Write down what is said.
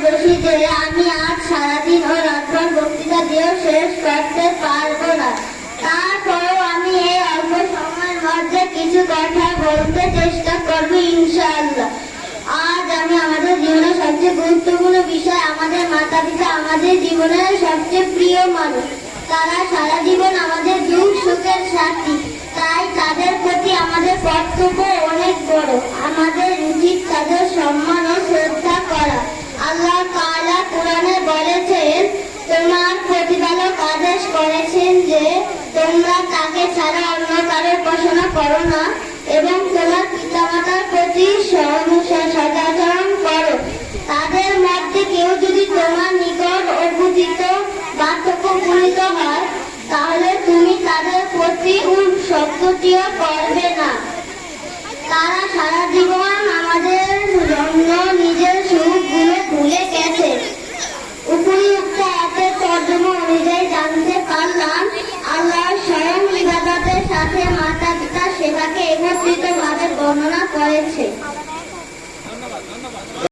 বসি যে আমি আজ সারাদিন ও রাতভর বক্তৃতা দিয়েও শেষ করতে পারবো না। তারপরেও আমি এই অল্প সময়ের মধ্যে কিছু কথা বলতে চেষ্টা করবো ইনশাআল্লাহ। আজ আমি আমাদের জীবনের সবচেয়ে গুরুত্বপূর্ণ বিষয়, আমাদের মাতা পিতা আমাদের জীবনের সবচেয়ে প্রিয় মানুষ। তারা সারা জীবন আমাদের দুঃখ সুখের সাথী, তাই তাদের প্রতি আমাদের কর্তব্য অনেক বড়। আমাদের উচিত তাদের সম্মান ও শ্রদ্ধা করা। আল্লাহ তাআলা কোরআনে বলেছেন, তোমার প্রতিপালক আদেশ করেছেন যে তোমরা তাকে ছাড়া অন্য কারোর উপাসনা করো না এবং তোমার পিতামাতার প্রতি সদাচরণ করো। তাদের মধ্যে কেউ যদি তোমার নিকট অবুঝিত বা তর্কপূরিত হয় তাহলে তুমি তাদের প্রতি শব্দটিও করবে না। তারা সারা জীবন আমাদের জন্য নিজের সুখগুলো ভুলে গেছে। উপরিউক্ত আয়াতের তর্জমা অনুযায়ী জানতে পারলাম, আল্লাহ স্বয়ং ইবাদতের সাথে মাতা পিতার সেবাকে একত্রিতভাবে বর্ণনা করেছে।